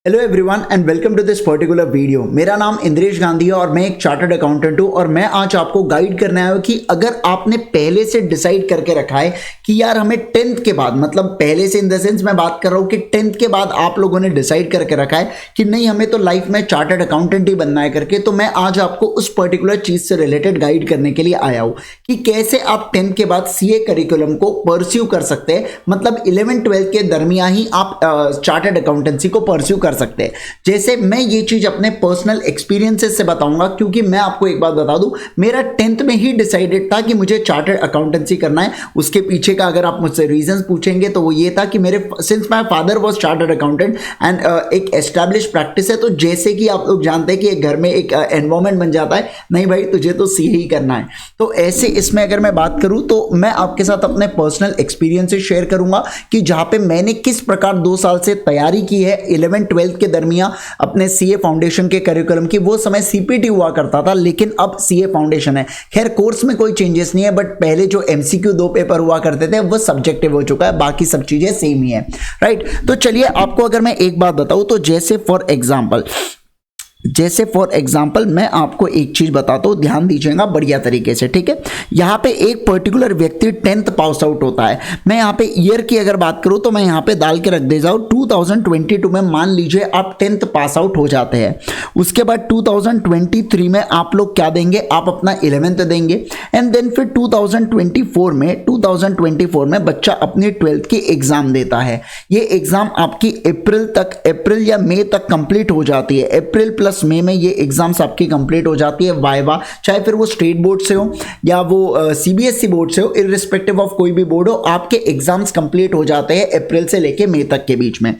Hello everyone and welcome to this particular video. मेरा नाम इंद्रेश गांधी है और मैं एक चार्टर्ड अकाउंटेंट हूं और मैं आज आपको गाइड करने आया हूं कि अगर आपने पहले से डिसाइड करके रखा है कि यार हमें 10th के बाद, मतलब पहले से इन द सेंस मैं बात कर रहा हूं कि 10th के बाद आप लोगों ने डिसाइड करके रखा है कि नहीं हमें तो लाइफ में चार्टर्ड अकाउंटेंट ही बनना है करके, तो मैं आज आपको उस पर्टिकुलर चीज से रिलेटेड गाइड करने के लिए आया हूं कि कैसे आप 10th के बाद सीए करिकुलम को परस्यू कर सकते हैं। मतलब 11-12 के दरमियान ही आप चार्टर्ड अकाउंटेंसी को परस्यू कर सकते हैं। जैसे मैं ये चीज अपने पर्सनल एक्सपीरियंसेस से बताऊंगा, क्योंकि मैं आपको एक बात बता दूं, मेरा 10th में ही डिसाइडेड था कि मुझे चार्टर्ड अकाउंटेंसी करना है। उसके पीछे का अगर आप मुझसे रीजंस पूछेंगे तो वो ये था कि मेरे since my father was chartered accountant and एक एस्टैब्लिश प्रैक्टिस है, तो जैसे कि आप लोग जानते हैं कि एक घर में एक एनवायरमेंट बन जाता है, नहीं भाई तुझे तो सीए ही करना है। तो ऐसे इसमें अगर मैं बात करूं तो मैं आपके साथ अपने पर्सनल एक्सपीरियंसेस शेयर करूंगा कि जहां पे मैंने किस प्रकार 2 साल से तैयारी की है 11-12 के दरमियान अपने सीए फाउंडेशन के करिकुलम की। वो समय सीपीटी हुआ करता था लेकिन अब सीए फाउंडेशन है। खैर कोर्स में कोई चेंजेस नहीं है, बट पहले जो एमसीक्यू 2 पेपर हुआ करते थे वो सब्जेक्टिव हो चुका है, बाकी सब चीजें सेम ही है, राइट। तो चलिए आपको अगर मैं एक बात बताऊं तो जैसे फॉर एग्जाम्पल मैं आपको एक चीज बताता हूं, ध्यान दीजिएगा बढ़िया तरीके से, ठीक है। यहां पे एक पर्टिकुलर व्यक्ति 10th पास आउट होता है। मैं यहां पे ईयर की अगर बात करूं तो मैं यहां पे डाल के रख दे जाऊं 2022 में मान लीजिए आप 10th पास आउट हो जाते हैं। उसके बाद 2023 में आप लोग क्या देंगे, आप अपना 11th देंगे एंड देन फिर 2024 में बच्चा अपनी 12th की एग्जाम देता है। ये एग्जाम आपकी अप्रैल या मई तक कंप्लीट हो जाती है। अप्रैल प्लस मई में ये एग्जाम्स आपकी कंप्लीट हो जाती है। वाइवा चाहे फिर वो स्टेट बोर्ड से हो या वो सीबीएसई बोर्ड से हो, इररिस्पेक्टिव ऑफ कोई भी बोर्ड हो, आपके एग्जाम्स कंप्लीट हो जाते हैं अप्रैल से लेके मई तक के बीच में।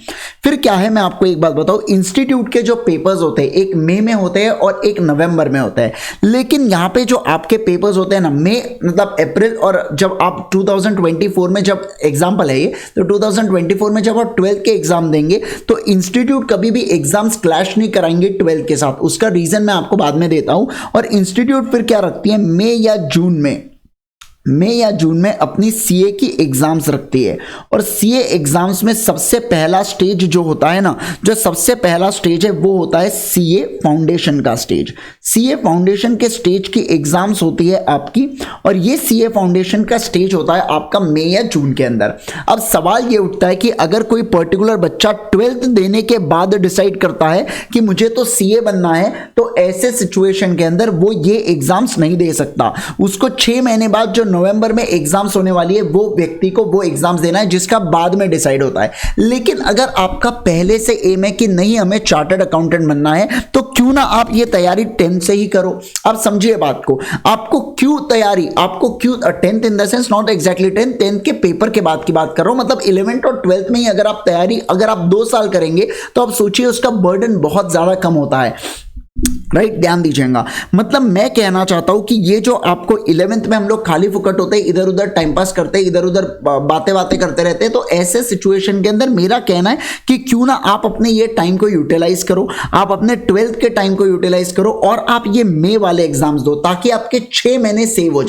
फिर क्या है मैं आपको एक बात बताऊं, इंस्टीट्यूट के जो पेपर्स होते हैं एक मई में होते हैं और एक नवंबर में होता है। लेकिन यहां पे जो आपके पेपर्स होते हैं ना, मई मतलब अप्रैल, और जब आप 2024 में जब एग्जाम्पल है ये, तो 2024 में जब आप 12th के एग्जाम देंगे तो इंस्टीट्यूट कभी भी एग्जाम्स क्लैश नहीं कराएंगे 12th के साथ। उसका रीजन मैं आपको बाद में देता हूं। और इंस्टीट्यूट फिर क्या रखती है, मई या जून में अपनी सीए की एग्जाम्स रखती है। और सीए एग्जाम्स में सबसे पहला स्टेज जो होता है ना, जो सबसे पहला स्टेज है वो होता है सीए फाउंडेशन का स्टेज। सीए फाउंडेशन के स्टेज की एग्जाम्स होती है आपकी, और ये सीए फाउंडेशन का स्टेज होता है आपका मई या जून के अंदर। अब सवाल ये उठता है कि अगर कोई पर्टिकुलर बच्चा 12th देने के बाद डिसाइड करता है कि मुझे तो सीए बनना है, तो ऐसे सिचुएशन के अंदर वो ये एग्जाम्स नहीं दे सकता। उसको 6 महीने बाद जो नवंबर में एग्जाम्स होने वाली है वो व्यक्ति को वो एग्जाम्स देना है, जिसका बाद में डिसाइड होता है। लेकिन अगर आपका पहले से एम है कि नहीं हमें चार्टर्ड अकाउंटेंट बनना है, तो क्यों ना आप ये तैयारी 10th से ही करो। आप समझिए बात को, आपको क्यों 10th in the sense not exactly 10th के पेपर के बाद की बात कर रहा हूं, मतलब 11th और 12th में ही अगर आप 2 साल करेंगे तो आप सोचिए उसका बर्डन बहुत ज्यादा कम होता है, राइट। ध्यान दीजिएगा, मतलब मैं कहना चाहता हूं कि ये जो आपको 11th में हम लोग खाली फुकट होते हैं, इधर उधर टाइम पास करते हैं, इधर उधर बातें करते रहते हैं, तो ऐसे सिचुएशन के अंदर मेरा कहना है कि क्यों ना आप अपने ये टाइम को यूटिलाइज करो, आप अपने 12th के टाइम को यूटिलाइज करो और आप ये मई वाले एग्जाम्स दो, ताकि आपके 6 महीने सेव हो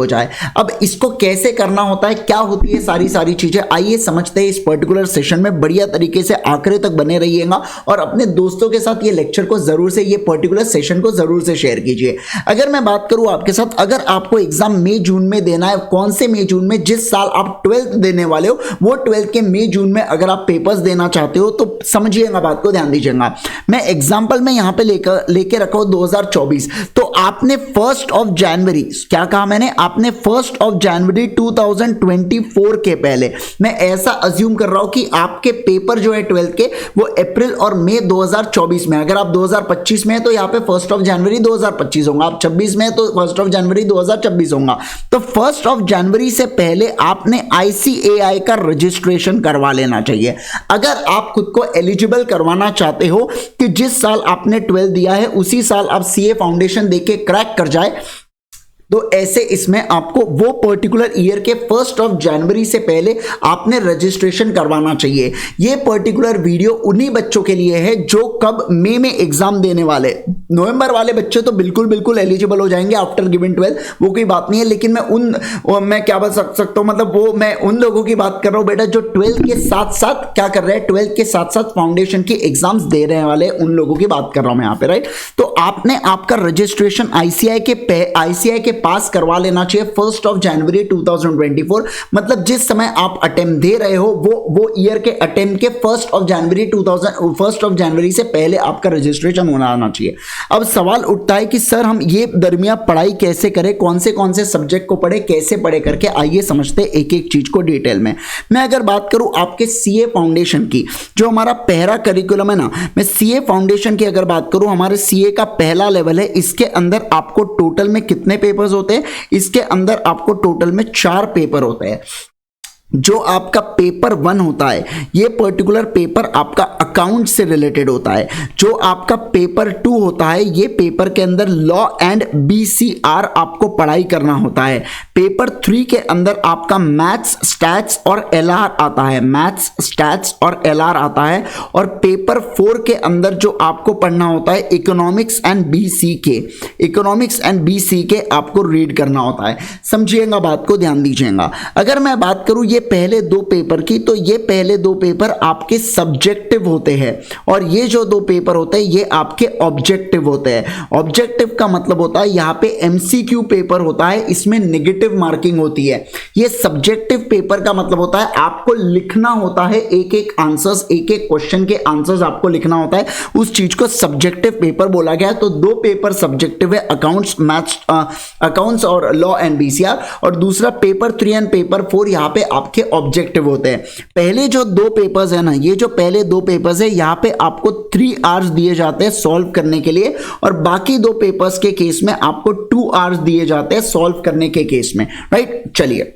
जाए। अब इसको कैसे करना होता है, क्या होती है सारी चीजें, आइए समझते हैं इस पर्टिकुलर सेशन में। बढ़िया तरीके से आखिरी तक बने रहिएगा और अपने दोस्तों के साथ ये लेक्चर को जरूर से, ये पर्टिकुलर सेशन को जरूर से शेयर कीजिए। अगर मैं बात करूं आपके साथ, अगर आपको एग्जाम मई जून में देना है, कौन से मई जून में, जिस साल आप 12th देने वाले हो वो 12th के मई जून में अगर आप पेपर्स देना चाहते हो तो समझिएगा बात को, ध्यान दीजिएगा। मैं एग्जांपल में यहां पे लेके रखा हूं 2024, तो आपने 1 जनवरी, क्या कहा मैंने, आपने 1 जनवरी 2024 के पहले, मैं ऐसा अज्यूम कर रहा हूं कि आपके पेपर जो है 12th के वो अप्रैल और मई 2024 में, अगर आप 2025 में है तो यहां पे 1 जनवरी 2025 होगा, आप 26 में है तो 1 जनवरी 2026 होगा। तो 1 जनवरी से पहले आपने ICAI का रजिस्ट्रेशन करवा लेना चाहिए। अगर आप खुद को एलिजिबल करवाना चाहते हो कि जिस साल आपने 12th दिया है उसी साल आप सीए फाउंडेशन देके क्रैक कर जाए, तो ऐसे इसमें आपको वो पर्टिकुलर ईयर के 1 जनवरी से पहले आपने रजिस्ट्रेशन करवाना चाहिए। ये पर्टिकुलर वीडियो उन्हीं बच्चों के लिए है जो कब मई में एग्जाम देने वाले। नवंबर वाले बच्चे तो बिल्कुल एलिजिबल हो जाएंगे आफ्टर गिविंग 12, वो कोई बात नहीं है। लेकिन मैं क्या बता सकता हूं, मतलब वो मैं उन लोगों की बात कर रहा हूं बेटा जो 12th के साथ साथ क्या कर रहे हैं, 12th के साथ साथ फाउंडेशन की एग्जाम्स दे रहे वाले उन लोगों की बात कर रहा हूं मैं यहाँ पे, राइट। तो आपने आपका रजिस्ट्रेशन आईसीआई के पास करवा लेना चाहिए 1 जनवरी 2024। मतलब जिस समय आप अटेम्प्ट दे रहे हो वो ईयर के अटेम्प्ट के 1 जनवरी से पहले आपका रजिस्ट्रेशन होना आना चाहिए। अब सवाल उठता है कि सर हम ये दरमियान पढ़ाई कैसे करें, कौन से सब्जेक्ट को पढ़े, कैसे पढ़े करके, आइए समझते हैं एक एक चीज को डिटेल में। मैं अगर बात करूं आपके सीए फाउंडेशन की, जो हमारा पहला करिकुलम है ना, मैं सीए फाउंडेशन की अगर बात करूं, हमारे सीए का पहला लेवल है। इसके अंदर आपको टोटल में कितने पेपर्स होते हैं? इसके अंदर आपको टोटल में 4 पेपर होते हैं। जो आपका पेपर 1 होता है, ये पर्टिकुलर पेपर आपका अकाउंट से रिलेटेड होता है। जो आपका पेपर 2 होता है, ये पेपर के अंदर लॉ एंड बीसीआर आपको पढ़ाई करना होता है। पेपर 3 के अंदर आपका मैथ्स, स्टैट्स और एलआर आता है, मैथ्स, स्टैट्स और एलआर आता है। और पेपर 4 के अंदर जो आपको पढ़ना होता है इकोनॉमिक्स एंड बीसीके आपको रीड करना होता है। समझिएगा बात को, ध्यान दीजिएगा। अगर मैं बात करूं ये पहले 2 पेपर की, तो ये पहले 2 पेपर आपके सब्जेक्टिव होते हैं और ये जो 2 पेपर होते हैं ये आपके ऑब्जेक्टिव होते हैं। ऑब्जेक्टिव का मतलब होता है यहाँ पे एमसीक्यू पेपर होता है, इसमें नेगेटिव मार्किंग होती है। ये सब्जेक्टिव पेपर का मतलब होता है आपको लिखना होता है एक एक आंसर्स, एक एक क्वेश्चन के आंसर्स आपको लिखना होता है। उस चीज को सब्जेक्टिव पेपर बोला गया है। तो 2 पेपर सब्जेक्टिव है, अकाउंट्स और लॉ एंड बीसीआर, और दूसरा पेपर 3 एंड पेपर 4 यहाँ पे आपके ऑब्जेक्टिव होते हैं। पहले जो 2 पेपर्स है ना, ये जो पहले 2 पेपर्स है, यहाँ पे आपको 3 आवर्स दिए जाते हैं सॉल्व करने के लिए, और बाकी 2 पेपर्स के केस में आपको 2 आवर्स दिए जाते हैं सॉल्व करने के केस में, राइट। चलिए,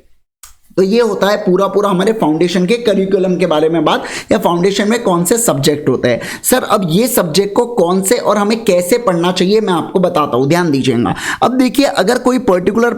तो ये होता है पूरा हमारे फाउंडेशन के करिकुलम के बारे में बात, या फाउंडेशन में कौन से सब्जेक्ट होते हैं। सर अब ये सब्जेक्ट को कौन से और हमें कैसे पढ़ना चाहिए मैं आपको बताता हूं, ध्यान दीजिएगा। अब देखिए, अगर कोई पर्टिकुलर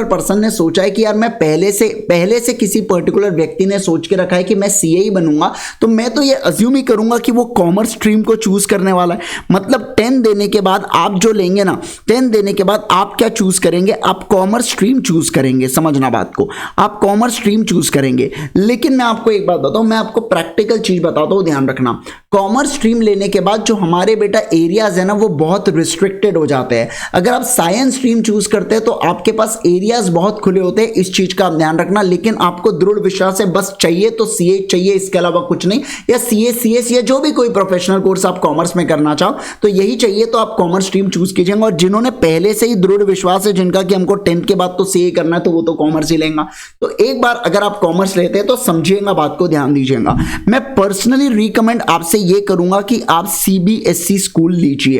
पर्सन ने सोचा है कि यार मैं पहले से किसी पर्टिकुलर व्यक्ति ने सोच के रखा है कि मैं सीए ही बनूंगा, तो मैं तो ये अज्यूम ही करूंगा कि वो कॉमर्स स्ट्रीम को चूज करने वाला है। मतलब 10 देने के बाद आप जो लेंगे ना, 10 देने के बाद आप क्या चूज करेंगे? आप कॉमर्स स्ट्रीम चूज करेंगे। समझना बात को, आप कॉमर्स स्ट्रीम चूज करेंगे। लेकिन मैं आपको एक बात बताऊं, मैं आपको प्रैक्टिकल चीज बताता हूं, ध्यान रखना। कॉमर्स स्ट्रीम लेने के बाद जो हमारे बेटा एरियाज है ना, वो बहुत रिस्ट्रिक्टेड हो जाते हैं। अगर आप साइंस स्ट्रीम चूज करते हैं तो आपके पास एरियाज बहुत खुले होते हैं, इस चीज का आप ध्यान रखना। लेकिन आपको दृढ़ विश्वास है, बस चाहिए तो सीए चाहिए, इसके अलावा कुछ नहीं, या सीए सीएस या जो भी कोई प्रोफेशनल कोर्स आप कॉमर्स में करना चाहो तो यही चाहिए, तो आप कॉमर्स स्ट्रीम चूज कीजिएगा। और जिन्होंने पहले से ही दृढ़ विश्वास है, जिनका कि हमको 10th के बाद तो सीए करना है, तो वो तो कॉमर्स ही लेंगे। तो एक बार अगर आप कॉमर्स लेते हैं तो समझिएगा बात को, ध्यान दीजिएगा। मैं पर्सनली रिकमेंड आपसे ये करूंगा कि आप सीबीएसई स्कूल लीजिए,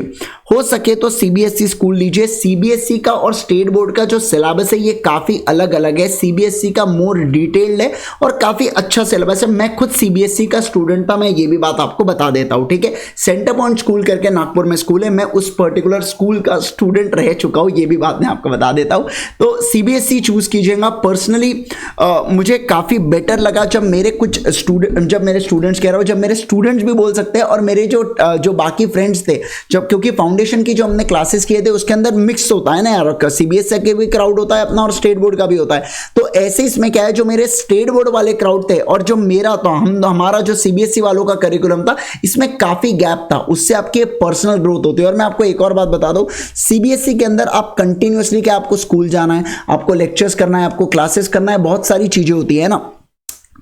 हो सके तो सीबीएसई स्कूल लीजिए। सीबीएसई का और स्टेट बोर्ड का जो सिलेबस है ये काफी अलग अलग है। सीबीएसई का मोर डिटेल्ड है और काफी अच्छा सिलेबस है। मैं खुद सीबीएसई का स्टूडेंट था, मैं ये भी बात आपको बता देता हूं, ठीक है। सेंटर पॉइंट स्कूल करके नागपुर में स्कूल है, मैं उस पर्टिकुलर स्कूल का स्टूडेंट रह चुका हूं, ये भी बात मैं आपको बता देता हूं। तो सीबीएसई चूज कीजिएगा। पर्सनली मुझे काफी बेटर लगा जब मेरे स्टूडेंट्स कह रहा हूं, जब मेरे स्टूडेंट्स भी बोल सकते हैं और मेरे जो बाकी फ्रेंड्स थे, जब क्योंकि फाउंडेशन की जो हमने क्लासेस किए थे उसके अंदर मिक्स होता है ना यार, सीबीएसई का भी क्राउड होता है अपना और स्टेट बोर्ड का भी होता है। तो ऐसे इसमें क्या है, जो मेरे स्टेट बोर्ड वाले क्राउड थे और जो मेरा था, हमारा जो सीबीएसई वालों का करिकुलम था, इसमें काफी गैप था। उससे आपकी पर्सनल ग्रोथ होती है। और मैं आपको एक और बात बता दूं, सीबीएसई के अंदर आप कंटिन्यूअसली क्या, आपको स्कूल जाना है, आपको लेक्चर्स करना है, आपको क्लासेस करना है, बहुत सारी चीजें होती है ना,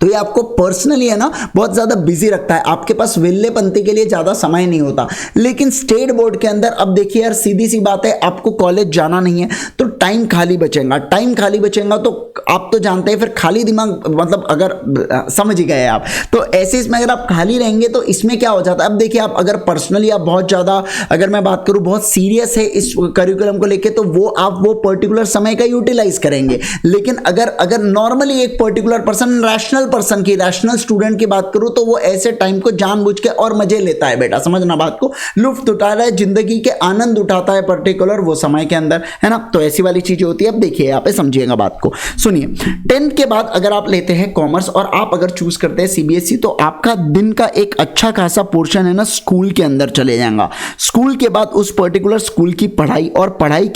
तो ये आपको पर्सनली है ना बहुत ज्यादा बिजी रखता है। आपके पास विल्लेपंती के लिए ज्यादा समय नहीं होता। लेकिन स्टेट बोर्ड के अंदर अब देखिए यार, सीधी सी बात है, आपको कॉलेज जाना नहीं है तो टाइम खाली बचेगा। तो आप तो जानते हैं फिर खाली दिमाग, मतलब अगर समझ ही गए आप, तो ऐसे इसमें अगर आप खाली रहेंगे तो इसमें क्या हो जाता है। अब देखिए, आप अगर पर्सनली आप बहुत ज्यादा, अगर मैं बात करूं बहुत सीरियस है इस करिकुलम को लेके, तो आप वो पर्टिकुलर समय का यूटिलाइज करेंगे। लेकिन अगर नॉर्मली एक particular person rational rational person की, रैशनल स्टूडेंट की बात करूं तो वो ऐसे टाइम को जानबूझ के और मजे लेता है बेटा, समझना बात को, लुत्फ उठा रहा है, जिंदगी के आनंद उठाता है पर्टिकुलर वो समय के अंदर, है ना। तो ऐसी वाली चीजें होती है। अब देखिए यहाँ पे समझिएगा बात को, सुनिए। 10th के बाद अगर आप लेते हैं कॉमर्स और आप अगर चूज करते हैं सीबीएसई, तो आपका दिन का एक अच्छा खासा पोर्शन है ना स्कूल के अंदर चले जाएगा। स्कूल के बाद उस पर्टिकुलर स्कूल की पढ़ाई, और पढ़ाई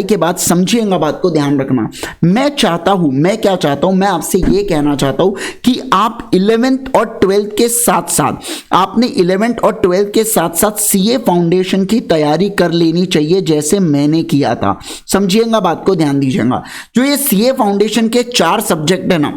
के बाद समझिएगा बात को, ध्यान रखना। मैं चाहता हूं, मैं क्या चाहता हूं, मैं आपसे ये कहना चाहता हूं कि आप 11th और 12th के साथ साथ, आपने 11th और 12th के साथ साथ सीए फाउंडेशन की तैयारी कर लेनी चाहिए, जैसे मैंने किया था। समझिएगा बात को, ध्यान दीजिएगा। जो ये सीए फाउंडेशन के 4 सब्जेक्ट है ना,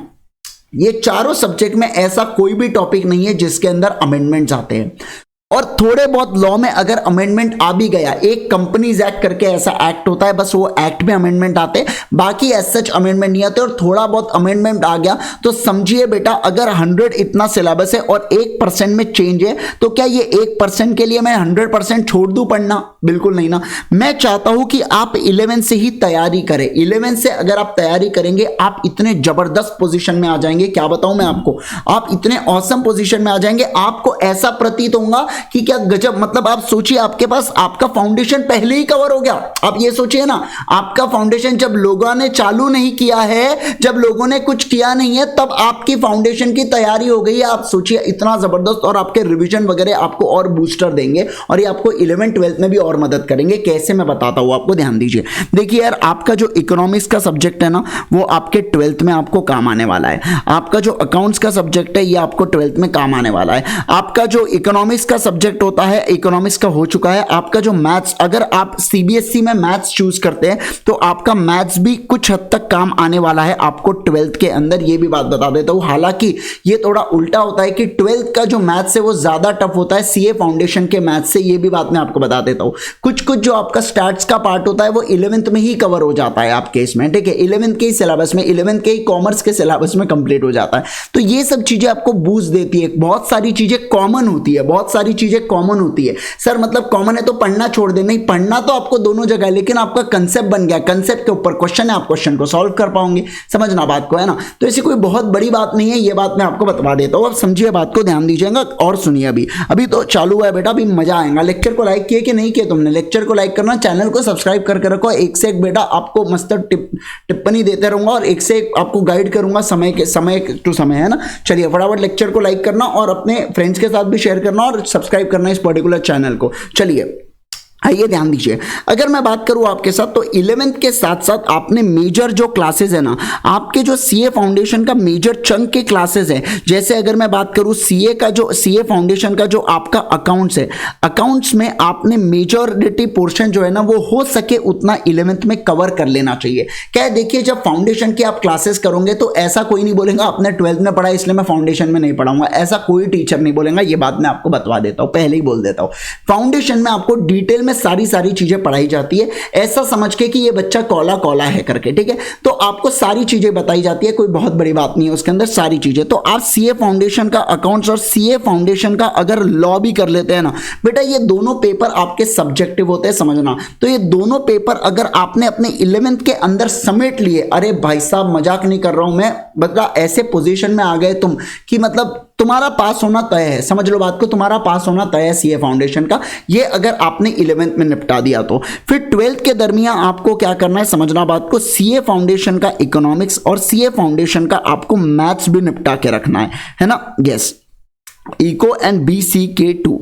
ये चारों सब्जेक्ट में ऐसा कोई भी टॉपिक नहीं है जिसके अंदर अमेंडमेंट्स आते हैं। और थोड़े बहुत लॉ में अगर अमेंडमेंट आ भी गया, एक कंपनीज एक्ट करके ऐसा एक्ट होता है, बस वो एक्ट में अमेंडमेंट आते हैं, बाकी एज सच अमेंडमेंट नहीं आते। और थोड़ा बहुत अमेंडमेंट आ गया तो समझिए बेटा, अगर 100 इतना सिलेबस है और 1% में चेंज है, तो क्या ये 1% के लिए मैं 100% छोड़ दूं पढ़ना? बिल्कुल नहीं ना। मैं चाहता हूं कि आप 11 से ही तैयारी करें। 11 से अगर आप तैयारी करेंगे, आप इतने जबरदस्त पोजीशन में आ जाएंगे, क्या बताऊं मैं आपको, आप इतने ऑसम पोजीशन में आ जाएंगे, आपको ऐसा प्रतीत होगा कि क्या गजब। मतलब आप सोचिए, आपके पास आपका फाउंडेशन पहले ही कवर हो गया। आप ये सोचिए ना, आपका फाउंडेशन जब लोगों ने चालू नहीं किया है, जब लोगों ने कुछ किया नहीं है, तब आपकी फाउंडेशन की तैयारी हो गई है। आप सोचिए इतना जबरदस्त, और आपके रिवीजन वगैरह आपको और बूस्टर देंगे, और ये आपको 11th 12th में भी और मदद करेंगे। कैसे, मैं बताता हूं आपको, ध्यान दीजिए। देखिए यार, आपका जो इकोनॉमिक्स का सब्जेक्ट है ना, वो आपके 12th में आपको काम आने वाला है। आपका जो अकाउंट्स का सब्जेक्ट है, ये आपको 12th में काम आने वाला है। आपका जो इकोनॉमिक्स का सब्जेक्ट होता है, इकोनॉमिक्स का हो चुका है। आपका जो मैथ्स, अगर आप सीबीएसई में मैथ्स चूज करते हैं, तो आपका मैथ्स भी कुछ हद तक काम आने वाला है आपको 12th के अंदर। ये भी बात बता देता हूं, हालांकि ये थोड़ा उल्टा होता है कि 12th का जो मैथ्स है वो ज्यादा टफ होता है सीए फाउंडेशन के मैथ्स से। ये भी बात मैं आपको बता देता हूं। कुछ जो आपका स्टैट्स का पार्ट होता है वो 11th में ही कवर हो जाता है आपके इसमें, ठीक है। 11th के ही सिलेबस में, 11th के ही कॉमर्स के सिलेबस में कंप्लीट हो जाता है। तो ये सब चीजें आपको बूस्ट देती है। बहुत सारी चीजें कॉमन होती है, बहुत सारी चीजें कॉमन होती है। सर मतलब कॉमन है तो पढ़ना छोड़ दे? नहीं, पढ़ना तो आपको दोनों जगह है, लेकिन आपका कंसेप्ट बन गया, कंसेप्ट के ऊपर क्वेश्चन है, आप क्वेश्चन को सॉल्व कर पाओगे। समझना बात को, है ना। तो ऐसी कोई बहुत बड़ी बात नहीं है, ये बात मैं आपको बता देता हूं। अब समझिए बात को, ध्यान दीजिएगा और सुनिए। अभी तो चालू हुआ है बेटा, अभी मजा आएगा। लेक्चर को लाइक किए कि नहीं किए तुमने? लेक्चर को लाइक करना, चैनल को सब्सक्राइब करके रखो। एक से एक बेटा आपको मस्त टिप्पणी देते रहूंगा, और एक से एक आपको गाइड करूंगा समय टू समय, है ना। चलिए फटाफट लेक्चर को लाइक करना, और अपने फ्रेंड्स के साथ भी शेयर करना, और सब्सक्राइब करना इस पर्टिकुलर चैनल को। चलिए आइए ध्यान दीजिए। अगर मैं बात करूं आपके साथ, तो 11th के साथ साथ आपने मेजर जो क्लासेस है ना, आपके जो सीए फाउंडेशन का मेजर चंक के क्लासेस है, जैसे अगर मैं बात करूं सीए फाउंडेशन का जो आपका अकाउंट्स है, अकाउंट्स में आपने मेजॉरिटी पोर्शन जो है ना, वो हो सके उतना 11th में कवर कर लेना चाहिए। क्या है, देखिए जब फाउंडेशन की आप क्लासेस करोगे तो ऐसा कोई नहीं बोलेगा आपने 12th में पढ़ा इसलिए मैं फाउंडेशन में नहीं पढ़ाऊंगा, ऐसा कोई टीचर नहीं बोलेगा। ये बात मैं आपको बतवा देता हूं, पहले ही बोल देता हूं। फाउंडेशन में आपको डिटेल में सारी चीजें पढ़ाई जाती है, ऐसा समझ के कि ये बच्चा कौला है करके, ठीक है। तो आपको सारी चीजें बताई जाती है, कोई बहुत बड़ी बात नहीं है उसके अंदर, सारी चीजें। तो आप सीए फाउंडेशन का अकाउंट्स और सीए फाउंडेशन का अगर लॉ भी कर लेते हैं ना बेटा, ये दोनों पेपर आपके सब्जेक्टिव होते हैं, समझना। तो ये दोनों पेपर अगर आपने अपने 11th के अंदर समेट लिए, अरे भाई साहब मजाक नहीं कर रहा हूं मैं, मतलब ऐसे पोजीशन में आ गए तुम कि मतलब तुम्हारा पास होना तय है। समझ लो बात को, तुम्हारा पास होना तय है सीए फाउंडेशन का। ये अगर आपने 11th में निपटा दिया तो फिर 12th के दरमियान आपको क्या करना है, समझना बात को। सीए फाउंडेशन का इकोनॉमिक्स और सीए फाउंडेशन का आपको मैथ्स भी निपटा के रखना है ना। यस, इको एंड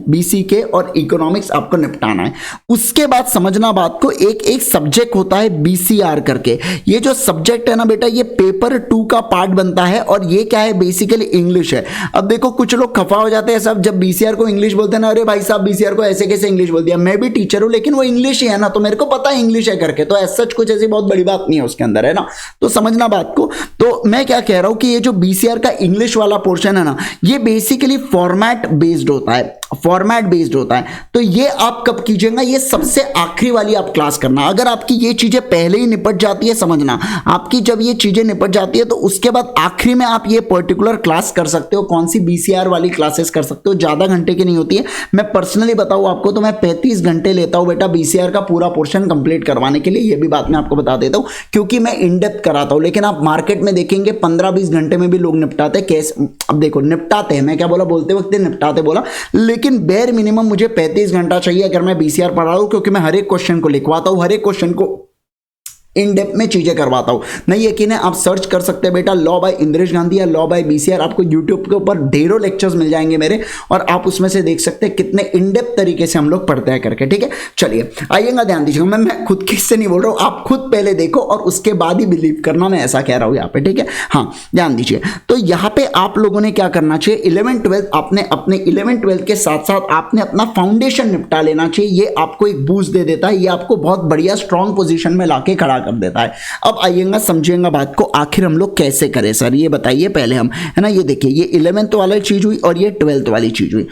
बीसीके और इकोनॉमिक्स आपको निपटाना है। उसके बाद समझना बात को, एक सब्जेक्ट होता है बीसीआर करके। ये जो सब्जेक्ट है ना बेटा, ये पेपर 2 का पार्ट बनता है, और ये क्या है, बेसिकली इंग्लिश है। अब देखो कुछ लोग खफा हो जाते हैं सब जब बीसीआर को इंग्लिश बोलते हैं ना, अरे भाई साहब बीसीआर को ऐसे कैसे इंग्लिश बोल दिया। मैं भी टीचर हूं, लेकिन वो इंग्लिश ही है ना, तो मेरे को पता है इंग्लिश है करके, तो ऐसा कुछ ऐसी बहुत बड़ी बात नहीं है उसके अंदर, है ना। तो समझना बात को। तो मैं क्या कह रहा हूं कि ये जो बीसीआर का इंग्लिश वाला पोर्शन है ना, ये बेसिकली फॉर्मेट बेस्ड होता है। फॉर्मेट बेस्ड होता है। तो ये आप कब कीजिएगा, ये सबसे आखिरी वाली आप क्लास करना। अगर आपकी ये चीजें पहले ही निपट जाती है, समझना आपकी जब ये चीजें निपट जाती है तो उसके बाद आखिरी में आप ये पर्टिकुलर क्लास कर सकते हो। कौन सी, बीसीआर वाली क्लासेस कर सकते हो, ज्यादा घंटे की नहीं होती है। मैं पर्सनली बताऊं आपको तो मैं 35 घंटे लेता हूं बेटा बीसीआर का पूरा पोर्शन कंप्लीट करवाने के लिए। ये भी बात मैं आपको बता देता हूं क्योंकि मैं इन डेप्थ कराता हूं। लेकिन आप मार्केट में देखेंगे 15-20 घंटे में भी लोग निपटाते हैं। कैसे, अब देखो निपटाते हैं, मैं क्या बोला बोलते वक्त निपटाते बोला, लेकिन बेर मिनिमम मुझे 35 घंटा चाहिए अगर मैं बीसीआर पढ़ा रहा हूं, क्योंकि मैं हर एक क्वेश्चन को लिखवाता हूं, हर एक क्वेश्चन को इन डेप्थ में चीजें करवाता हूं। नहीं यकीन है आप सर्च कर सकते हैं बेटा लॉ बाय इंद्रेश गांधी या लॉ बाय बीसीआर, आपको यूट्यूब के ऊपर ढेरों लेक्चर्स मिल जाएंगे मेरे, और आप उसमें से देख सकते हैं कितने इन डेप्थ तरीके से हम लोग पढ़ते हैं करके। ठीक है, चलिए आइएगा, ध्यान दीजिएगा, मैं खुद किससे नहीं बोल रहा हूं, आप खुद पहले देखो और उसके बाद ही बिलीव करना, मैं ऐसा कह रहा हूं यहाँ पे। ठीक है, हाँ ध्यान दीजिए। तो यहाँ पे आप लोगों ने क्या करना चाहिए, 11-12 आपने अपने 11-12 के साथ साथ आपने अपना फाउंडेशन निपटा लेना चाहिए। ये आपको एक बूस्ट दे देता है, ये आपको बहुत बढ़िया स्ट्रॉन्ग पोजीशन में लाके खड़ा कर देता है। अब आइएगा समझिएगा बात को, आखिर हम लोग कैसे करें सर, ये बताइए पहले हम, है ना। ये देखिए ये 11th वाली चीज हुई और ये 12th वाली चीज हुई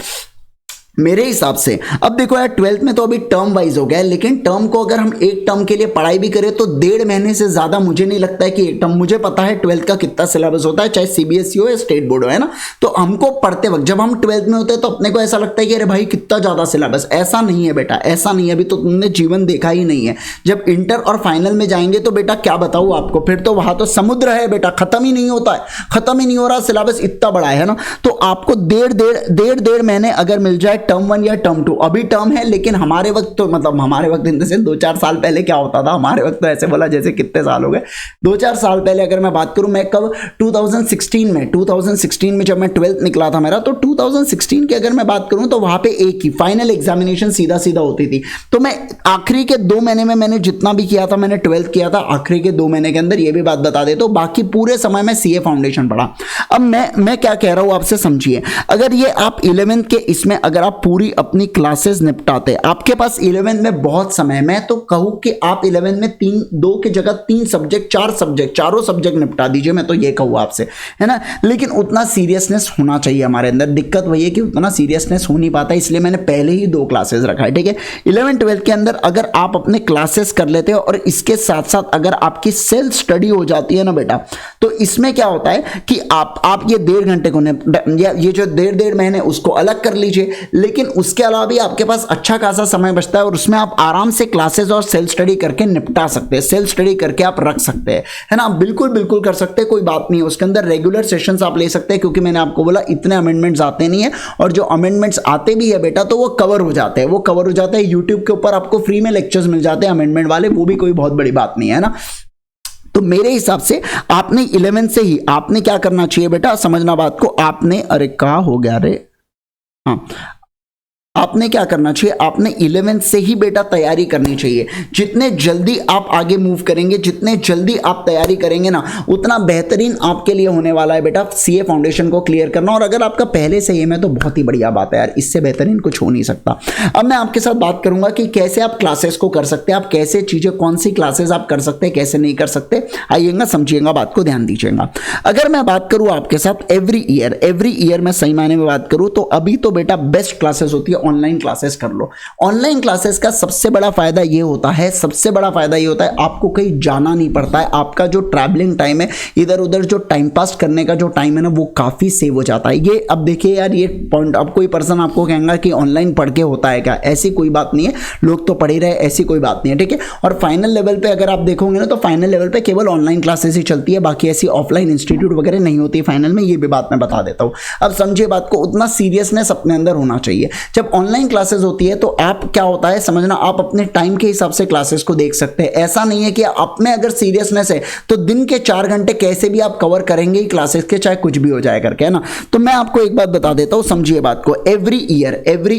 मेरे हिसाब से। अब देखो यार 12th में तो अभी टर्म वाइज हो गया है, लेकिन टर्म को अगर हम एक टर्म के लिए पढ़ाई भी करें तो 1.5 महीने से ज्यादा मुझे नहीं लगता है कि एक टर्म, मुझे पता है 12th का कितना सिलेबस होता है, चाहे सीबीएसई हो या स्टेट बोर्ड हो, है ना। तो हमको पढ़ते वक्त जब हम 12th में होते हैं तो अपने को ऐसा लगता है कि अरे भाई कितना ज्यादा सिलेबस, ऐसा नहीं है बेटा, ऐसा नहीं है। अभी तो तुमने जीवन देखा ही नहीं है। जब इंटर और फाइनल में जाएंगे तो बेटा क्या बताऊं आपको, फिर तो वहां तो समुद्र है बेटा, खत्म ही नहीं होता है, खत्म ही नहीं हो रहा, सिलेबस इतना बड़ा है ना। तो आपको 1.5 महीने अगर मिल जाए टर्म 1 या टर्म 2, अभी टर्म है लेकिन हमारे वक्त तो मतलब हमारे वक्त इनसे 2-4 साल पहले क्या होता था, हमारे वक्त तो ऐसे बोला जैसे कितने साल हो गए, 2-4 साल पहले अगर मैं बात करूं, मैं कब 2016 में जब मैं 12th निकला था मेरा, तो 2016 की अगर मैं बात करूं तो वहां पे एक ही फाइनल एग्जामिनेशन सीधा सीधा होती थी। तो मैं आखिरी के 2 महीने में मैंने जितना भी किया था, मैंने 12th किया था आखिरी के 2 महीने के अंदर, ये भी बात बता देता हूं। बाकी पूरे समय में सीए फाउंडेशन पढ़ा। अब मैं क्या कह रहा हूं आपसे समझिए, अगर ये आप 11th के इसमें अगर आप पूरी अपनी क्लासेस निपटाते, आपके पास 11th में बहुत समय, मैं तो कहूं कि आप 11th में 2 की जगह 3 सब्जेक्ट 4 सब्जेक्ट, चारों सब्जेक्ट निपटा दीजिए, मैं तो ये कहूँ आपसे, है ना। लेकिन उतना सीरियसनेस होना चाहिए हमारे अंदर। दिक्कत वही है कि उतना सीरियसनेस हो नहीं पाता, इसलिए मैंने पहले ही 2 क्लासेस रखा है। ठीक है, 11-12 के अंदर अगर आप अपने क्लासेस कर लेते हो और इसके साथ साथ अगर आपकी सेल्फ स्टडी हो जाती है ना बेटा, तो इसमें क्या होता है कि आप ये 1.5 घंटे को या ये जो 1.5 महीने उसको अलग कर लीजिए, लेकिन उसके अलावा भी आपके पास अच्छा खासा समय बचता है और उसमें आप आराम से क्लासेस और सेल्फ स्टडी करके निपटा सकते हैं, सेल्फ स्टडी करके आप रख सकते हैं, है ना। बिल्कुल बिल्कुल कर सकते हैं, कोई बात नहीं है। उसके अंदर रेगुलर सेशंस आप ले सकते हैं, क्योंकि मैंने आपको बोला इतने अमेंडमेंट्स आते नहीं है, और जो अमेंडमेंट्स आते भी है बेटा तो वो कवर हो जाते हैं, वो कवर हो जाते हैं। यूट्यूब के ऊपर आपको फ्री में लेक्चर्स मिल जाते हैं अमेंडमेंट वाले, वो भी कोई बहुत बड़ी बात नहीं है ना। तो मेरे हिसाब से आपने 11 से ही आपने क्या करना चाहिए बेटा, समझना बात को, आपने, अरे क्या हो गया रे, हाँ, आपने क्या करना चाहिए, आपने 11th से ही बेटा तैयारी करनी चाहिए। जितने जल्दी आप आगे मूव करेंगे, जितने जल्दी आप तैयारी करेंगे ना, उतना बेहतरीन आपके लिए होने वाला है बेटा सीए फाउंडेशन को क्लियर करना। और अगर आपका पहले से ही है तो बहुत ही बढ़िया बात है यार, इससे बेहतरीन कुछ हो नहीं सकता। अब मैं आपके साथ बात करूंगा कि कैसे आप क्लासेस को कर सकते हैं, आप कैसे चीजें, कौन सी क्लासेस आप कर सकते हैं, कैसे नहीं कर सकते, आइएगा समझिएगा बात को, ध्यान दीजिएगा। अगर मैं बात करूं आपके साथ एवरी ईयर मैं सही मायने में बात करूं तो अभी तो बेटा बेस्ट क्लासेस होती है, ऑनलाइन क्लासेस कर लो। ऑनलाइन क्लासेस का सबसे बड़ा फायदा ये होता है, आपको कहीं जाना नहीं पड़ता है, आपका जो ट्रैवलिंग टाइम है, इधर उधर जो टाइम पास करने का जो टाइम है ना, वो काफी सेव हो जाता है। ये अब देखिए यार, ये पॉइंट, अब कोई पर्सन आपको कहेगा कि ऑनलाइन पढ़ के होता है क्या, ऐसी कोई बात नहीं है, लोग तो पढ़ ही रहे, ऐसी कोई बात नहीं है। ठीक है, और फाइनल लेवल पे अगर आप देखोगे ना तो फाइनल लेवल पे केवल ऑनलाइन क्लासेस ही चलती है, बाकी ऐसी ऑफलाइन इंस्टीट्यूट वगैरह नहीं होती फाइनल में, ये भी बात मैं बता देता हूँ। अब समझिए बात को, उतना सीरियसनेस अपने अंदर होना चाहिए। जब ऑनलाइन क्लासेस होती है तो आप क्या होता है समझना, आप अपने टाइम के हिसाब से क्लासेस को देख सकते हैं। ऐसा नहीं है कि आप में अगर सीरियसनेस है तो दिन के 4 घंटे कैसे भी आप कवर करेंगे क्लासेस के, चाहे कुछ भी हो जाए करके, है ना। तो मैं आपको एक बात बता देता हूं, समझिए बात को। एवरी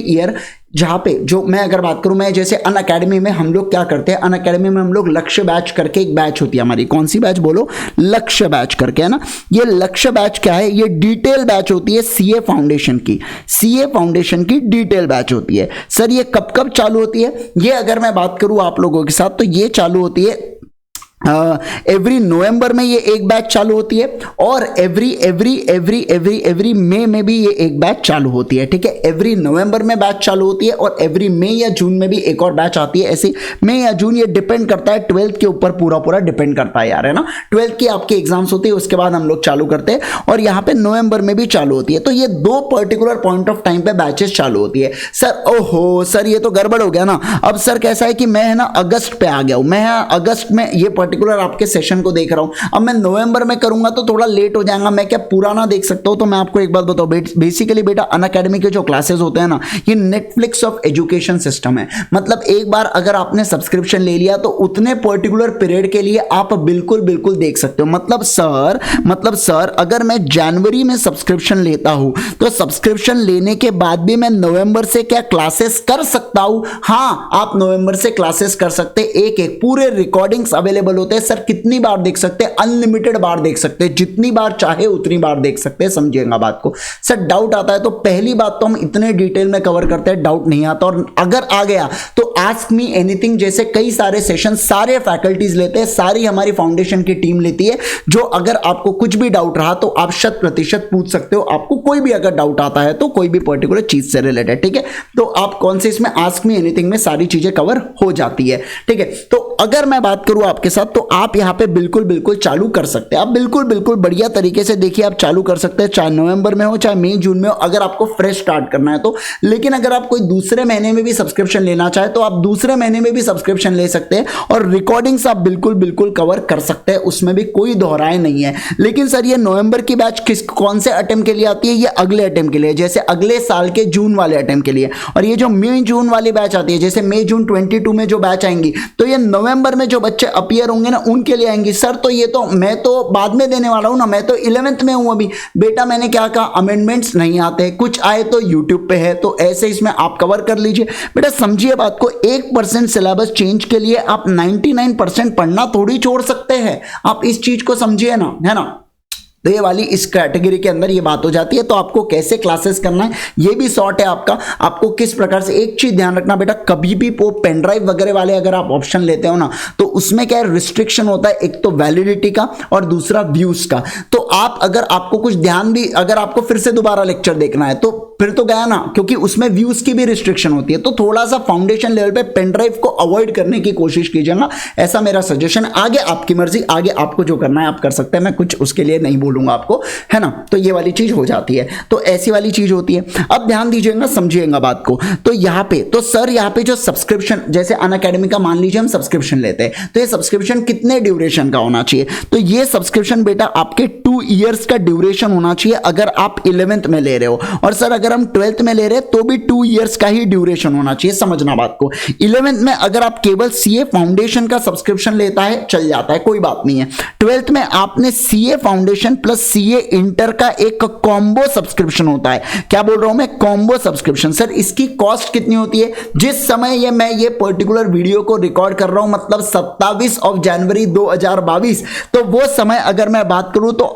ईयर जहां पे, जो मैं अगर बात करूं, मैं जैसे अन अकेडमी में हम लोग क्या करते हैं, अन अकेडमी में हम लोग लक्ष्य बैच करके एक बैच होती है हमारी, कौन सी बैच बोलो, लक्ष्य बैच करके, है ना। ये लक्ष्य बैच क्या है, ये डिटेल बैच होती है सीए फाउंडेशन की डिटेल बैच होती है। सर ये कब कब चालू होती है, ये अगर मैं बात करूं आप लोगों के साथ तो ये चालू होती है एवरी नवंबर में ये एक बैच चालू होती है और एवरी मई में भी ये एक बैच चालू होती है। ठीक है, एवरी नवंबर में बैच चालू होती है और एवरी मई या जून में भी एक और बैच आती है। ऐसे मई या जून ये डिपेंड करता है 12th के ऊपर, पूरा डिपेंड करता है यार, है ना। 12th की आपकी एग्जाम्स होती है, उसके बाद हम लोग चालू करते हैं और यहाँ पे नवंबर में भी चालू होती है। तो ये दो पर्टिकुलर पॉइंट ऑफ टाइम पे बैचेस चालू होती है। सर ओहो सर ये तो गड़बड़ हो गया ना। अब सर कैसा है कि मैं है ना अगस्त पे आ गया हूं, मैं अगस्त में ये पर्टिकुलर आपके सेशन को देख रहा हूं, अब मैं नवंबर में करूंगा तो थोड़ा लेट हो जाएगा। मैं क्या पुराना देख सकता हूं? तो मैं आपको एक बात बताऊं, बेसिकली बेटा अनअकैडमी के जो क्लासेस होते हैं ना, ये नेटफ्लिक्स ऑफ एजुकेशन सिस्टम है। मतलब एक बार अगर आपने सब्सक्रिप्शन ले लिया तो उतने पर्टिकुलर पीरियड के लिए आप बिल्कुल देख सकते हो। मतलब सर अगर मैं जनवरी में सब्सक्रिप्शन लेता हूं तो सब्सक्रिप्शन लेने के बाद भी मैं नवंबर से क्या क्लासेस कर सकता हूं? हाँ, आप नवंबर से क्लासेस कर सकते, एक पूरे रिकॉर्डिंग्स अवेलेबल होते हैं। सर कितनी बार देख सकते हैं? अनलिमिटेड बार देख सकते हैं, जितनी बार चाहे उतनी बार देख सकते हैं। समझिएगा बात को। सर डाउट आता है तो पहली बात तो हम इतने डिटेल में कवर करते हैं, डाउट नहीं आता, और अगर आ गया तो आस्क मी एनीथिंग जैसे कई सारे सेशन सारे फैकल्टीज लेते हैं, सारी हमारी फाउंडेशन की टीम लेती है, जो अगर आपको कुछ भी डाउट रहा तो आप 100% पूछ सकते हो। आपको कोई भी अगर डाउट आता है तो कोई भी पर्टिकुलर चीज से रिलेटेड, ठीक है, तो आप कौन से इसमें आस्क मी एनीथिंग में सारी चीजें कवर हो जाती है। ठीक है, तो अगर मैं बात करूं आपके साथ तो आप यहां पे बिल्कुल चालू कर सकते हैं। आप बिल्कुल बढ़िया तरीके से देखिए आप चालू कर सकते हैं, चाहे नवंबर में हो चाहे मई जून में हो, अगर आपको फ्रेश स्टार्ट करना है तो। लेकिन अगर आप कोई दूसरे महीने में भी सब्सक्रिप्शन लेना चाहे तो आप दूसरे महीने में भी सब्सक्रिप्शन ले सकते हैं और रिकॉर्डिंग्स आप बिल्कुल कवर कर सकते हैं, उसमें भी कोई दोहराए नहीं है। लेकिन सर ये नवंबर की बैच कौन से अटेम्प्ट के लिए आती है? ये अगले अटेम्प्ट के लिए, जैसे अगले साल के जून वाले अटेम्प्ट के लिए। और ये जो मई जून वाली बैच आती है, जैसे मई जून 22 में जो बैच आएंगी, तो ये नवंबर में जो बच्चे अपीयर होंगे ना उनके लिए आएंगी। सर तो ये तो मैं तो बाद में देने वाला हूं ना, मैं तो 11th में हूं अभी। बेटा मैंने क्या कहा, अमेंडमेंट्स नहीं आते, कुछ आए तो यूट्यूब पे है, तो ऐसे इसमें आप कवर कर लीजिए। बेटा समझिए बात को, 1% सिलेबस चेंज के लिए आप 99% पढ़ना थोड़ी छोड़ सकते हैं। आप इस चीज को समझिए ना, है ना। तो ये वाली इस कैटेगरी के अंदर ये बात हो जाती है। तो आपको कैसे क्लासेस करना है ये भी शॉर्ट है आपका। आपको किस प्रकार से, एक चीज ध्यान रखना बेटा, कभी भी वो पेन ड्राइव वगैरह वाले अगर आप ऑप्शन लेते हो ना तो उसमें क्या है, रिस्ट्रिक्शन होता है, एक तो वैलिडिटी का और दूसरा व्यूज का। तो आप अगर आपको कुछ ध्यान भी, अगर आपको फिर से दोबारा लेक्चर देखना है तो फिर तो गया ना, क्योंकि उसमें व्यूज की भी रिस्ट्रिक्शन होती है। तो थोड़ा सा फाउंडेशन लेवल पे पेन ड्राइव को अवॉइड करने की कोशिश कीजिए ना, ऐसा मेरा सजेशन। आगे आपकी मर्जी, आगे आपको जो करना है आप कर सकते हैं, मैं कुछ उसके लिए नहीं बोलूंगा आपको, है ना। तो ये वाली चीज हो जाती है, तो ऐसी वाली चीज होती है। अब ध्यान दीजिएगा, समझिएगा बात को। तो यहाँ पे तो सर यहाँ पे जो सब्सक्रिप्शन, जैसे अनअकैडमी का मान लीजिए हम सब्सक्रिप्शन लेते हैं, तो ये सब्सक्रिप्शन कितने ड्यूरेशन का होना चाहिए? तो ये सब्सक्रिप्शन बेटा आपके 2 ईयर्स का ड्यूरेशन होना चाहिए अगर आप 11th में ले रहे हो। और सर अगर हम 12th में ले रहे हैं तो भी 2 ईयर्स का ही ड्यूरेशन होना चाहिए, समझना बात को। 11th में अगर आप केवल सीए फाउंडेशन का सब्सक्रिप्शन लेता है चल जाता है, कोई बात नहीं है। 12th में आपने CA foundation plus CA inter का एक कॉम्बो सब्सक्रिप्शन होता है। क्या बोल रहा हूं मैं? Combo subscription. सर इसकी कॉस्ट कितनी होती है? जिस समय मैं ये पर्टिकुलर वीडियो को रिकॉर्ड कर रहा हूं, मतलब 27 जनवरी 2022, तो वो समय अगर मैं बात करूं तो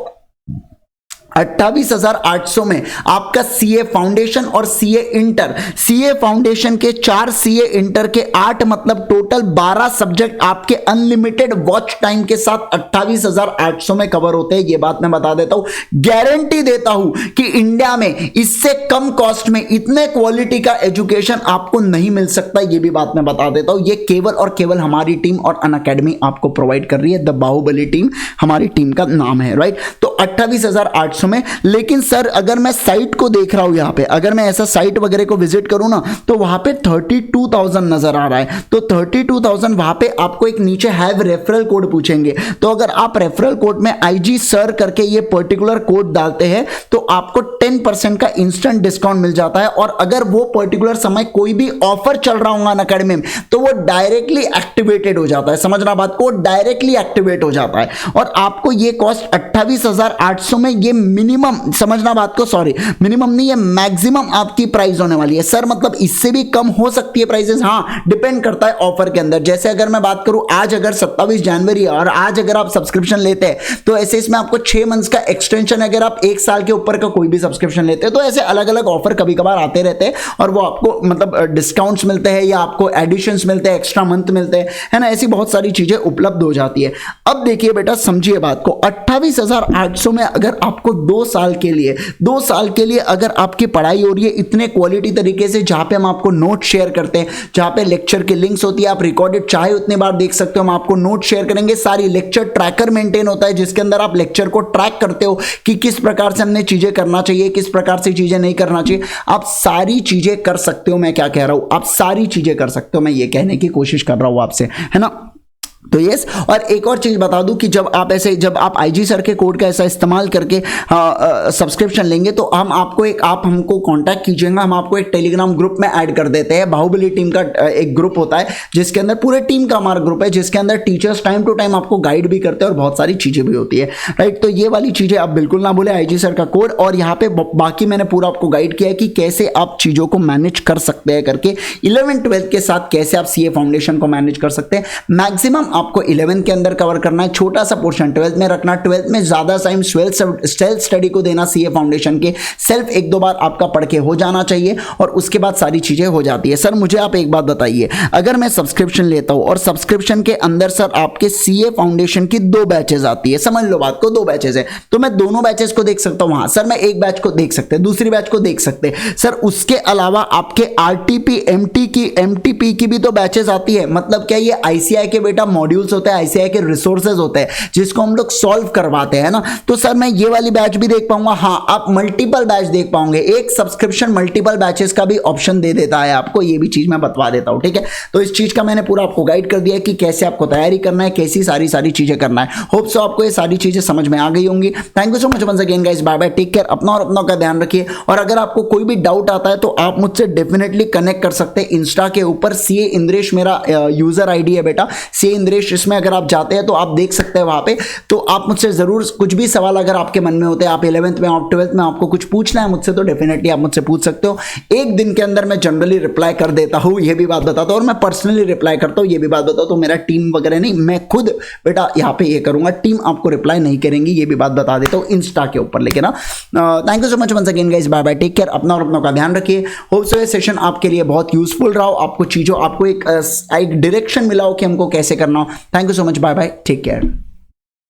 28,800 में आपका सीए फाउंडेशन और सीए इंटर, सीए फाउंडेशन के 4, सीए इंटर के 8, मतलब टोटल 12 सब्जेक्ट आपके अनलिमिटेड वॉच टाइम के साथ 28,800 में कवर होते हैं। ये बात मैं बता देता हूं, गारंटी देता हूं कि इंडिया में इससे कम कॉस्ट में इतने क्वालिटी का एजुकेशन आपको नहीं मिल सकता। ये भी बात मैं बता देता हूं, ये केवल और केवल हमारी टीम और अनअकैडमी आपको प्रोवाइड कर रही है। द बाहुबली टीम हमारी टीम का नाम है, राइट। तो 28,800 में। लेकिन सर अगर मैं साइट को देख रहा हूं, यहां पे अगर मैं ऐसा साइट वगैरह को विजिट करूं ना तो वहां पे 32,000 नजर आ रहा है। तो 32,000 वहां पे आपको एक नीचे हैव रेफरल कोड पूछेंगे, तो अगर आप रेफरल कोड में IG सर करके ये पर्टिकुलर कोड डालते हैं तो आपको 10% का इंस्टेंट डिस्काउंट मिल जाता है। और अगर वो पर्टिकुलर समय कोई भी ऑफर चल रहा होगा अनअकैडमी में तो वो डायरेक्टली एक्टिवेटेड हो जाता है, समझना बात को, डायरेक्टली एक्टिवेट हो जाता है। और आपको ये कॉस्ट 32,800 में ये मिनिमम, समझना बात को, सॉरी मिनिमम नहीं, ये मैक्सिमम आपकी प्राइस होने वाली है सर। मतलब इससे भी कम हो सकती है प्राइसेस, हाँ डिपेंड करता है ऑफर के अंदर। जैसे अगर मैं बात करूं आज अगर 27 जनवरी और आज अगर आप सब्सक्रिप्शन लेते हैं तो ऐसे इसमें आपको 6 मंथ्स का एक्सटेंशन, अगर आप 1 साल के ऊपर का कोई भी सब्सक्रिप्शन लेते हैं तो ऐसे अलग अलग ऑफर कभी कभार आते रहते हैं और वो आपको मतलब डिस्काउंट्स मिलते हैं या आपको एडिशंस मिलते हैं, एक्स्ट्रा मंथ मिलते हैं, है ना, ऐसी बहुत सारी चीजें उपलब्ध हो जाती है। अब देखिए बेटा समझिए बात को, 28,800 में अगर आपको 2 साल के लिए अगर आपकी पढ़ाई हो रही है इतने क्वालिटी तरीके से, जहां पे हम आपको नोट शेयर करते हैं, जहां पे लेक्चर की लिंक्स होती है, आप रिकॉर्डेड चाहे उतने बार देख सकते हो, हम आपको नोट शेयर करेंगे, सारी लेक्चर ट्रैकर मेंटेन होता है जिसके अंदर आप लेक्चर को ट्रैक करते हो कि किस प्रकार से हमने चीजें करना चाहिए, किस प्रकार से चीजें नहीं करना चाहिए, आप सारी चीजें कर सकते हो। मैं क्या कह रहा हूं, आप सारी चीजें कर सकते हो, मैं ये कहने की कोशिश कर रहा हूं आपसे, है ना। तो यस, और एक और चीज बता दूं कि जब आप आईजी सर के कोड का ऐसा इस्तेमाल करके सब्सक्रिप्शन लेंगे तो आप हमको कांटेक्ट कीजिएगा, हम आपको एक टेलीग्राम ग्रुप में ऐड कर देते हैं। बाहुबली टीम का एक ग्रुप होता है जिसके अंदर पूरे टीम का हमारा ग्रुप है, जिसके अंदर टीचर्स टाइम टू टाइम आपको गाइड भी करते हैं और बहुत सारी चीजें भी होती है, राइट। तो ये वाली चीजें आप बिल्कुल ना भूले, आईजी सर का कोड, और यहाँ पे बाकी मैंने पूरा आपको गाइड किया है कि कैसे आप चीजों को मैनेज कर सकते हैं करके, 11-12 के साथ कैसे आप सीए फाउंडेशन को मैनेज कर सकते हैं। मैक्सिमम आपको 11 के अंदर कवर करना है, छोटा सा पोर्शन 12th में रखना, 12th में ज्यादा टाइम सेल्फ स्टडी को देना, सीए फाउंडेशन के सेल्फ 1-2 बार आपका पढ़ के हो जाना चाहिए और उसके बाद सारी चीजें हो जाती है। सर मुझे आप एक बात बताइए, अगर मैं सब्सक्रिप्शन लेता हूं और सब्सक्रिप्शन के अंदर सर आपके सीए फाउंडेशन की 2 बैचेस आती है, समझ लो बात को, 2 बैचेस है, तो मैं दोनों बैचेस को देख सकता हूं। हाँ सर, मैं एक बैच को देख सकते हैं, दूसरी बैच को देख सकते हैं सर। उसके अलावा आपके आरटीपी एमटीपी की भी तो बैचेस आती है। मतलब क्या, ये आईसीआई के बेटा मॉड्यूल्स होते हैं, आईसीआई के रिसोर्सेज होते हैं जिसको हम लोग सॉल्व करवाते हैं ना। तो सर मैं ये वाली बैच भी देख पाऊंगा, हाँ आप मल्टीपल बैच देख पाओगे, एक सब्सक्रिप्शन मल्टीपल बैचेस का भी ऑप्शन दे देता है आपको, ये भी चीज मैं बतवा देता हूं, ठीक है। तो इस चीज का मैंने पूरा आपको गाइड कर दिया है कि कैसे आपको तैयारी करना है, कैसी सारी चीजें करना है। होप सो आपको ये सारी चीजें समझ में आ गई होंगी। Thank you so much once again guys, bye bye, take care, अपना और अपनों का ध्यान रखिए। और अगर आपको कोई भी डाउट आता है तो आप मुझसे डेफिनेटली कनेक्ट कर सकते हैं इंस्टा के ऊपर, सीए इंद्रेश मेरा यूजर आईडी है बेटा, सीए इंद्रेश, इसमें अगर आप जाते हैं तो आप देख सकते हैं वहां पे। तो आप मुझसे जरूर कुछ भी सवाल अगर आपके मन में होते हैं, आप 11th में आप 12th में आपको कुछ पूछना है मुझसे, तो डेफिनेटली आप मुझसे पूछ सकते हो। एक दिन के अंदर मैं जनरली रिप्लाई कर देता हूं, ये भी बात बताता हूं, और मैं पर्सनली रिप्लाई करता हूं, ये भी बात बताता हूं। मेरा टीम वगैरह नहीं, मैं खुद बेटा यहाँ पे ये करूंगा, टीम आपको रिप्लाई नहीं करेंगी, ये भी बात बता देता हूं इंस्टा के ऊपर, लेकिन ना। Thank you so much once again guys, bye bye, take care, अपना और अपनों का ध्यान रखिए। होप सो ये सेशन आपके लिए बहुत यूजफुल रहा हो, आपको चीजों, आपको एक डायरेक्शन मिला हो कि हमको कैसे करना हो। Thank you so much, bye bye, take care.